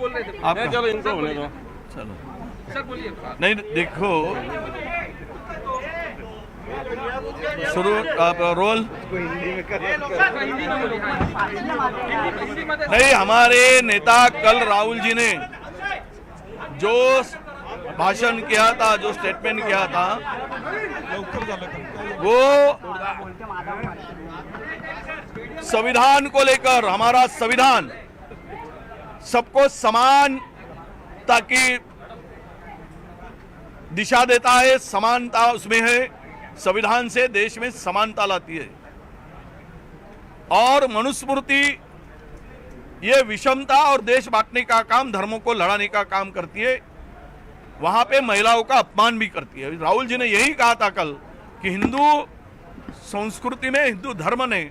बोल रहे थे आप चलो इनको होने दो। चलो सर बोलिए। नहीं देखो शुरू आप रोल हिंदी में बोलिए। हिंदी में नहीं। हमारे नेता कल राहुल जी ने जो भाषण किया था, जो स्टेटमेंट किया था, वो संविधान को लेकर, हमारा संविधान सबको समानता की दिशा देता है, समानता उसमें है, संविधान से देश में समानता लाती है। और मनुस्मृति ये विषमता और देश बांटने का काम, धर्मों को लड़ाने का काम करती है, वहां पे महिलाओं का अपमान भी करती है। राहुल जी ने यही कहा था कल कि हिंदू संस्कृति में, हिंदू धर्म ने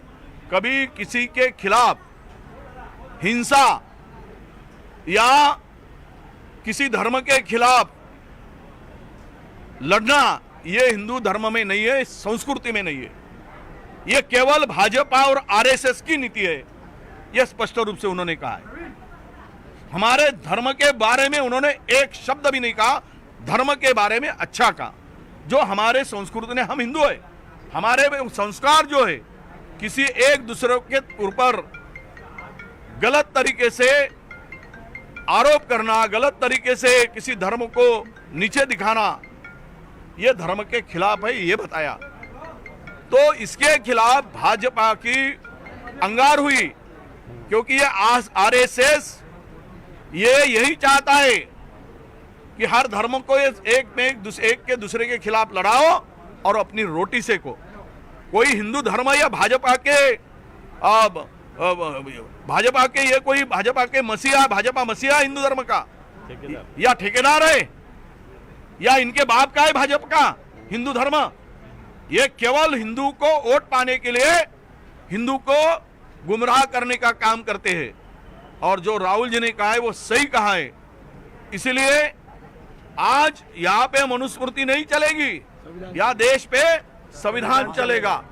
कभी किसी के खिलाफ हिंसा या किसी धर्म के खिलाफ लड़ना, ये हिंदू धर्म में नहीं है, संस्कृति में नहीं है। ये केवल भाजपा और आरएसएस की नीति है, यह स्पष्ट रूप से उन्होंने कहा है। हमारे धर्म के बारे में उन्होंने एक शब्द भी नहीं कहा, धर्म के बारे में अच्छा कहा। जो हमारे संस्कृति ने, हम हिंदू है, हमारे संस्कार जो है, किसी एक दूसरे के ऊपर गलत तरीके से आरोप करना, गलत तरीके से किसी धर्म को नीचे दिखाना, यह धर्म के खिलाफ है, ये बताया। तो इसके खिलाफ भाजपा की अंगार हुई, क्योंकि ये आरएसएस ये यही चाहता है कि हर धर्म को एक के दूसरे के खिलाफ लड़ाओ और अपनी रोटी सेको। कोई हिंदू धर्म या भाजपा के ये कोई भाजपा के मसीहा, भाजपा मसीहा हिंदू धर्म का या ठेकेदार है या इनके बाप का है भाजपा का हिंदू धर्म। ये केवल हिंदू को वोट पाने के लिए हिंदू को गुमराह करने का काम करते हैं। और जो राहुल जी ने कहा है वो सही कहा है। इसलिए आज यहाँ पे मनुस्मृति नहीं चलेगी, यहाँ देश पे संविधान चलेगा।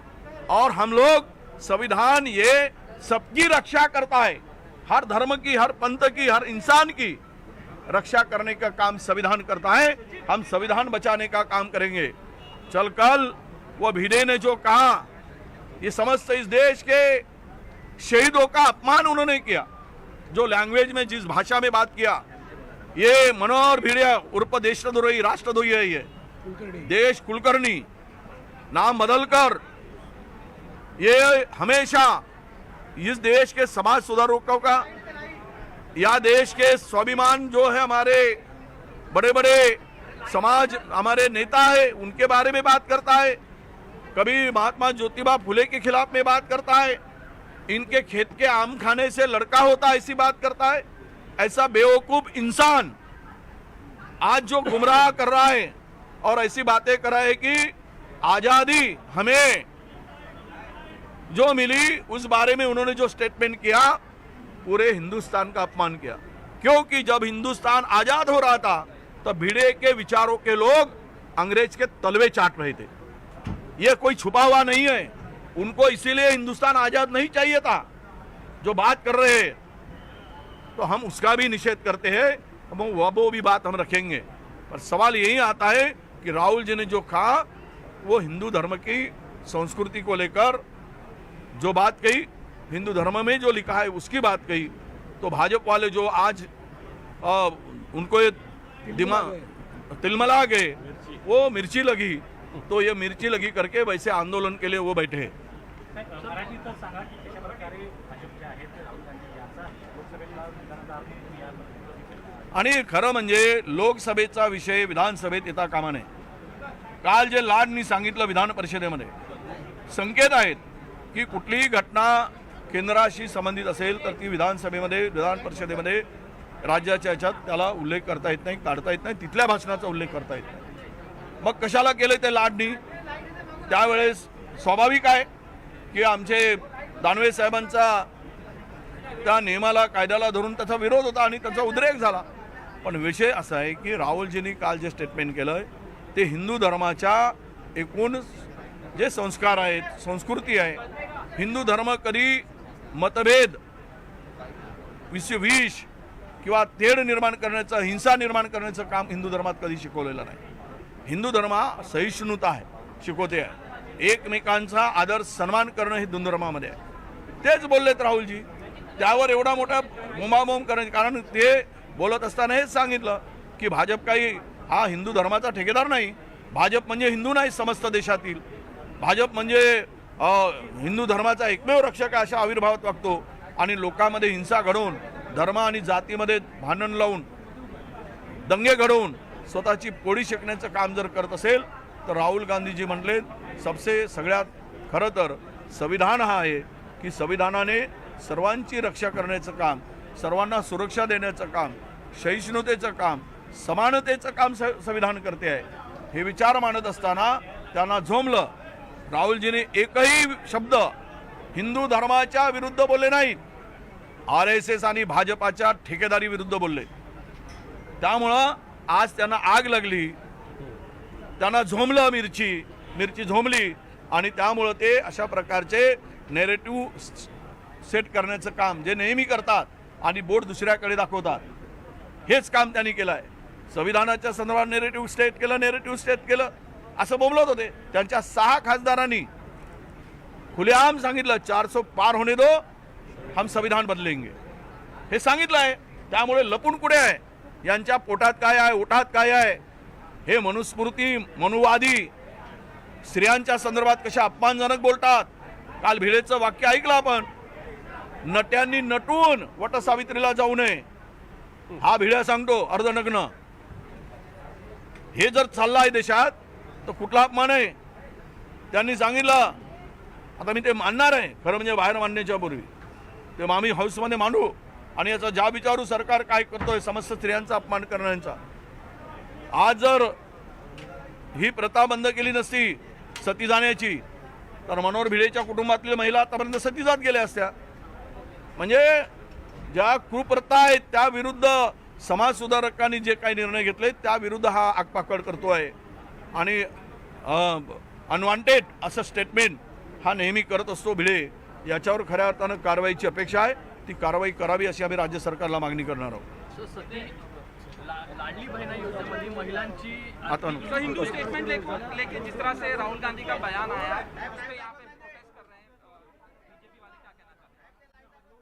और हम लोग संविधान ये सबकी रक्षा करता है, हर धर्म की, हर पंथ की, हर इंसान की रक्षा करने का काम संविधान करता है। हम संविधान बचाने का काम करेंगे। चल कल वो भिड़े ने जो कहा, ये समस्त इस देश के शहीदों का अपमान उन्होंने किया। जो लैंग्वेज में, जिस भाषा में बात किया, ये मनोहर भिड़े उर्फ देशद्रोही, राष्ट्रद्रोही है। ये देश कुलकर्णी नाम बदलकर ये हमेशा इस देश के समाज सुधारकों का या देश के स्वाभिमान जो है, हमारे बड़े बड़े समाज, हमारे नेता है, उनके बारे में बात करता है। कभी महात्मा ज्योतिबा फुले के खिलाफ में बात करता है, इनके खेत के आम खाने से लड़का होता है ऐसी बात करता है। ऐसा बेवकूफ इंसान आज जो गुमराह कर रहा है और ऐसी बातें कर रहा है कि आजादी हमें जो मिली उस बारे में उन्होंने जो स्टेटमेंट किया, पूरे हिंदुस्तान का अपमान किया। क्योंकि जब हिंदुस्तान आजाद हो रहा था तब भिड़े के विचारों के लोग अंग्रेज के तलवे चाट रहे थे। यह कोई छुपा हुआ नहीं है। उनको इसीलिए हिंदुस्तान आजाद नहीं चाहिए था। जो बात कर रहे हैं तो हम उसका भी निषेध करते हैं, वो भी बात हम रखेंगे। पर सवाल यही आता है कि राहुल जी ने जो कहा, वो हिंदू धर्म की संस्कृति को लेकर जो बात कही, हिंदू धर्म में जो लिखा है उसकी बात कही, तो भाजपा वाले जो आज उनको ये दिमाग तिलमला गए, वो मिर्ची लगी, तो ये मिर्ची लगी करके वैसे आंदोलन के लिए वो बैठे। आणि खरं म्हणजे लोकसभेचा विषय विधानसभेत येता कामा नये। काल जे लाडनी सांगितलं विधान परिषदेमध्ये, संकेत आहेत की कुठलीही घटना केंद्राशी संबंधित असेल तर ती विधानसभेमध्ये, विधान परिषदेमध्ये राज्याच्या ह्याच्यात त्याला उल्लेख करता येत नाही, काढता येत नाही, तिथल्या भाषणाचा उल्लेख करता येत नाही। मग कशाला केले ते लाडनी? त्यावेळेस स्वाभाविक आहे की आमचे दानवे साहेबांचा त्या नियमाला, कायद्याला धरून त्याचा विरोध होता आणि त्याचा उद्रेक झाला। पण विषय असा आहे की राहुलजींनी काल जे स्टेटमेंट केलं ते हिंदू धर्माच्या एकूण जे संस्कार आहेत, संस्कृती आहे, हिंदू धर्म कधी मतभेद, विष किंवा तेढ निर्माण करण्याचं, हिंसा निर्माण करण्याचं काम हिंदू धर्मात कधी शिकवलेलं नाही. हिंदू धर्म हा सहिष्णुता आहे, शिकवते आहे. एकमेकांचा आदर सन्मान करणं हे हिंदू धर्मामध्ये आहे. तेच बोललेत राहुलजी. त्यावर एवढा मोठा बोंबाबोंब करण्याचे कारण ते बोलत असताना हेच सांगितलं की भाजप काही हा हिंदू धर्माचा ठेकेदार नाही. भाजप म्हणजे हिंदू नाही समस्त देशातील. भाजप म्हणजे हिंदू धर्माचा एकमेव रक्षक अशा आविर्भावात वागतो आणि लोकांमध्ये हिंसा घडवून, धर्म आणि जातीमध्ये भांडण लावून, दंगे घडवून स्वतःची पोळी शेकण्याचं काम जर करत असेल तर राहुल गांधीजी म्हटले सगळ्यात खरं तर संविधान हा आहे की संविधानाने सर्वांची रक्षा करण्याचं काम, सर्वांना सुरक्षा देण्याचं काम, सहिष्णुतेचं काम, समानतेचं काम संविधान करते आहे. हे विचार मांडत असताना त्यांना झोंबलं. राहुलजीने एकही शब्द हिंदू धर्माच्या विरुद्ध बोलले नाहीत. RSS आणि भाजपाच्या ठेकेदारी विरुद्ध बोलले. त्यामुळं आज त्यांना आग लागली, त्यांना झोंबलं, मिरची झोंबली आणि त्यामुळं ते अशा प्रकारचे नेरेटिव्ह सेट करण्याचं काम जे नेहमी करतात आणि बोट दुसऱ्याकडे दाखवतात, हेच काम त्यांनी केलं आहे. संविधानाच्या संदर्भात नेरेटिव्ह स्टेट केलं असं बोलत होते. त्यांच्या 6 खासदारांनी खुलेआम सांगितलं 400 पार होने दो, हम संविधान बदलेंगे, हे सांगितलं आहे. त्यामुळे लपून कुठे आहे, यांच्या पोटात काय आहे, ओठात काय आहे, हे मनुस्मृती, मनुवादी स्त्रियांच्या संदर्भात कशा अपमानजनक बोलतात. काल भिडेचं वाक्य ऐकलं आपण, नट्यांनी नटून वटसावित्रीला जाऊ नये, हा भिड्या सांगतो अर्धनग्न. हे जर चाललं आहे देशात तर कुठला अपमान आहे. त्यांनी सांगितलं, आता मी ते मानणार आहे खरं म्हणजे बाहेर मांडण्याच्या पूर्वी ते आम्ही हाऊसमध्ये मांडू आणि याचा जाब विचारू सरकार काय करतोय समस्त स्त्रियांचा अपमान करण्याचा. आज जर ही प्रथा बंद केली नसती सती जाण्याची तर मनोहर भिडेच्या कुटुंबातल्या महिला आतापर्यंत सती जात गेल्या असत्या. म्हणजे ज्या कुप्रथा आहेत त्या विरुद्ध समाज सुधारकांनी जे काही निर्णय घेतले त्या विरुद्ध हा आगपाकड करतोय आणि अनवॉन्टेड असं स्टेटमेंट हा नेहमी करत असतो भिडे. याच्यावर खऱ्या अर्थानं कारवाईची अपेक्षा आहे. ती कारवाई करावी अशी आम्ही राज्य सरकारला मागणी करणार आहोत. लाडली बहना योजनेमध्ये महिलांची आता हिंदू स्टेटमेंट लेके जिस तरह से राहुल गांधी का बयान आया